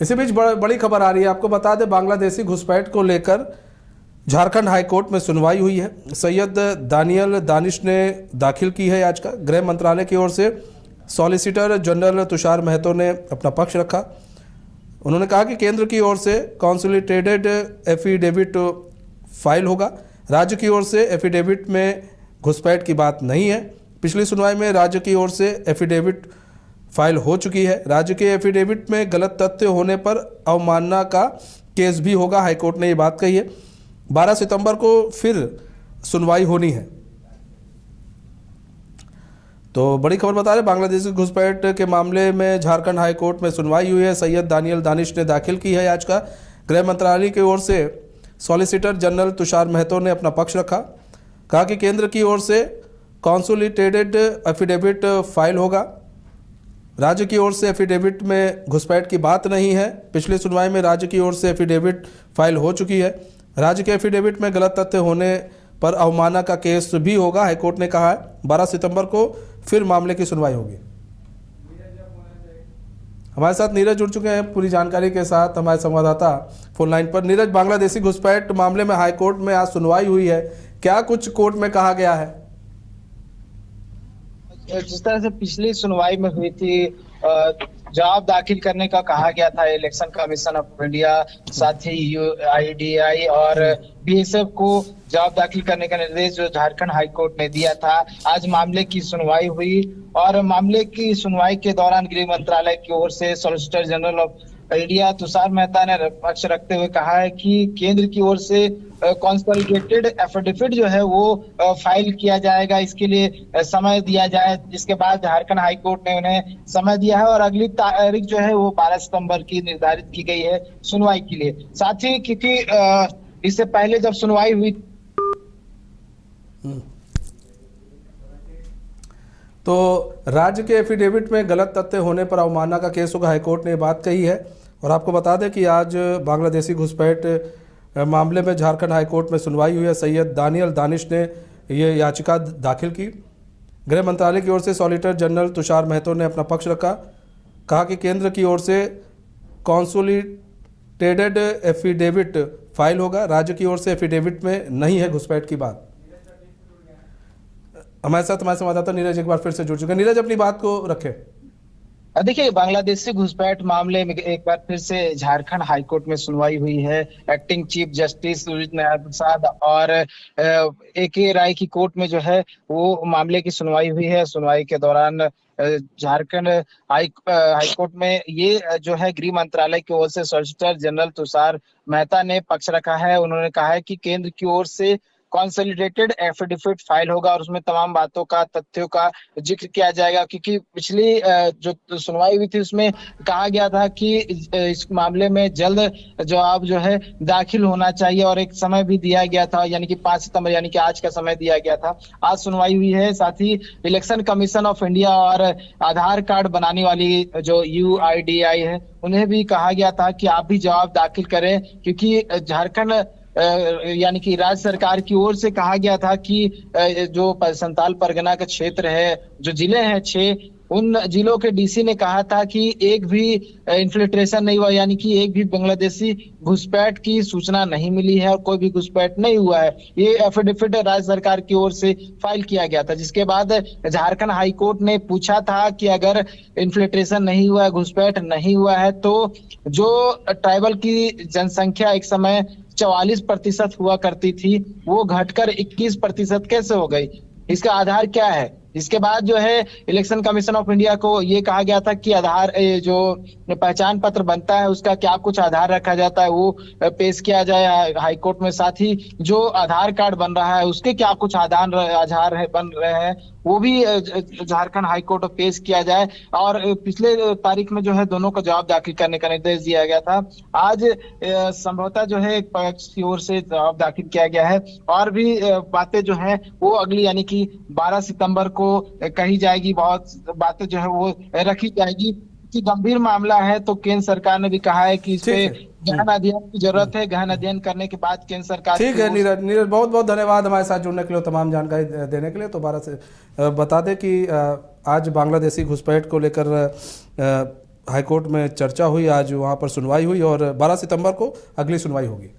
इसी बीच बड़ी खबर आ रही है, आपको बता दें बांग्लादेशी घुसपैठ को लेकर झारखंड हाई कोर्ट में सुनवाई हुई है। सैयद दानियल दानिश ने दाखिल की है याचिका। गृह मंत्रालय की ओर से सॉलिसिटर जनरल तुषार महतो ने अपना पक्ष रखा। उन्होंने कहा कि केंद्र की ओर से कॉन्सोलिडेटेड एफिडेविट फाइल होगा। राज्य की ओर से एफिडेविट में घुसपैठ की बात नहीं है। पिछली सुनवाई में राज्य की ओर से एफिडेविट फाइल हो चुकी है। राज्य के एफिडेविट में गलत तथ्य होने पर अवमानना का केस भी होगा। हाईकोर्ट ने ये बात कही है। 12 सितंबर को फिर सुनवाई होनी है। तो बड़ी खबर बता रहे, बांग्लादेशी घुसपैठ के मामले में झारखंड हाई कोर्ट में सुनवाई हुई है। सैयद दानियल दानिश ने दाखिल की है याचिका। गृह मंत्रालय की ओर से सॉलिसिटर जनरल तुषार महतो ने अपना पक्ष रखा। कहा कि केंद्र की ओर से कॉन्सोलिडेटेड एफिडेविट फाइल होगा। राज्य की ओर से एफिडेविट में घुसपैठ की बात नहीं है। पिछली सुनवाई में राज्य की ओर से एफिडेविट फाइल हो चुकी है। राज्य के एफिडेविट में गलत तथ्य होने पर अवमानना का केस भी होगा। हाईकोर्ट ने कहा है 12 सितंबर को फिर मामले की सुनवाई होगी। हमारे साथ नीरज जुड़ चुके हैं पूरी जानकारी के साथ, हमारे संवाददाता फोन लाइन पर। नीरज, बांग्लादेशी घुसपैठ मामले में हाईकोर्ट में आज सुनवाई हुई है, क्या कुछ कोर्ट में कहा गया है? जिस तरह से पिछली सुनवाई में हुई थी, जवाब दाखिल करने का कहा गया था इलेक्शन कमीशन ऑफ इंडिया, साथ ही यूआईडीआई और बीएसएफ को जवाब दाखिल करने का निर्देश जो झारखंड हाई कोर्ट ने दिया था। आज मामले की सुनवाई हुई और मामले की सुनवाई के दौरान गृह मंत्रालय की ओर से solicitor general of India Tushar Mehta ने पक्ष रखते हुए कहा है कि केंद्र की ओर से कॉन्सोलिडेटेड एफिडेविट जो है वो फाइल किया जाएगा, इसके लिए समय दिया जाए। जिसके बाद झारखंड हाई कोर्ट ने उन्हें समय दिया है और अगली तारीख जो है वो 12 सितंबर की निर्धारित की गई है सुनवाई के लिए। साथ ही क्योंकि इससे पहले जब सुनवाई हुई तो राज्य के एफिडेविट में गलत तथ्य होने पर अवमानना का केस होगा। हाईकोर्ट ने ये बात कही है। और आपको बता दें कि आज बांग्लादेशी घुसपैठ मामले में झारखंड हाईकोर्ट में सुनवाई हुई है। सैयद दानियल दानिश ने ये याचिका दाखिल की। गृह मंत्रालय की ओर से सॉलिसिटर जनरल तुषार महतो ने अपना पक्ष रखा। कहा कि केंद्र की ओर से कॉन्सोलिडेटेड एफिडेविट फाइल होगा। राज्य की ओर से एफिडेविट में नहीं है घुसपैठ की बात। हमारे साथ हमारे संवाददाता नीरज एक बार फिर से जुड़ चुके हैं। नीरज, अपनी बात को रखें। देखिए, बांग्लादेशी घुसपैठ मामले में एक बार फिर से झारखंड हाईकोर्ट में सुनवाई हुई है। Acting chief justice Lalit Narayan Prasad और AK राय की कोर्ट में जो है वो मामले की सुनवाई हुई है। सुनवाई के दौरान झारखंड हाईकोर्ट में ये जो है गृह मंत्रालय की ओर से सॉलिसिटर जनरल तुषार मेहता ने पक्ष रखा है। उन्होंने कहा है कि केंद्र की ओर से कॉन्सोलिडेटेड एफिडेविट फाइल होगा और उसमें तमाम बातों का, तथ्यों का जिक्र किया जाएगा। क्योंकि पिछली जो सुनवाई हुई थी उसमें कहा गया था कि इस मामले में जल्द जवाब जो है दाखिल होना चाहिए और एक समय भी दिया गया था, यानी कि 5 सितंबर यानी कि आज का समय दिया गया था। आज सुनवाई हुई है। साथ ही इलेक्शन कमीशन ऑफ इंडिया और आधार कार्ड बनाने वाली जो UIDAI है उन्हें भी कहा गया था कि आप भी जवाब दाखिल करें, क्योंकि झारखंड यानी कि राज्य सरकार की ओर से कहा गया था कि जो संताल परगना का क्षेत्र है, जो जिले हैं 6, उन जिलों के DC ने कहा था कि एक भी इन्फिल्ट्रेशन नहीं हुआ, यानी कि एक भी बांग्लादेशी घुसपैठ की सूचना नहीं मिली है और कोई भी घुसपैठ नहीं हुआ है। ये एफिडेविट राज्य सरकार की ओर से फाइल किया गया था। जिसके बाद झारखंड हाई कोर्ट ने पूछा था कि अगर इन्फिल्ट्रेशन नहीं हुआ है, घुसपैठ नहीं हुआ है, तो जो ट्राइबल की जनसंख्या एक समय 44% हुआ करती थी वो घटकर 21% कैसे हो गई, इसका आधार क्या है? इसके बाद जो है इलेक्शन कमीशन ऑफ इंडिया को ये कहा गया था कि आधार जो पहचान पत्र बनता है उसका क्या कुछ आधार रखा जाता है वो पेश किया जाए हाईकोर्ट में। साथ ही जो आधार कार्ड बन रहा है उसके क्या कुछ आधार बन रहे हैं वो भी झारखंड हाईकोर्ट में पेश किया जाए। और पिछले तारीख में जो है दोनों को जवाब दाखिल करने का निर्देश दिया गया था। आज संभवतः जो है पक्ष की ओर से जवाब दाखिल किया गया है और भी बातें जो है वो अगली यानी कि 12 सितंबर को कही जाएगी। बहुत बातें जो है वो रखी जाएगी कि गंभीर मामला है, तो केंद्र सरकार ने भी कहा है कि इस पे गहन अध्ययन की जरूरत है। गहन अध्ययन करने के बाद केंद्र सरकार। ठीक है नीरज, बहुत बहुत धन्यवाद हमारे साथ जुड़ने के लिए, तमाम जानकारी देने के लिए। दोबारा से बता दें कि आज बांग्लादेशी घुसपैठ को लेकर हाईकोर्ट में चर्चा हुई, आज वहाँ पर सुनवाई हुई और 12 सितंबर को अगली सुनवाई होगी।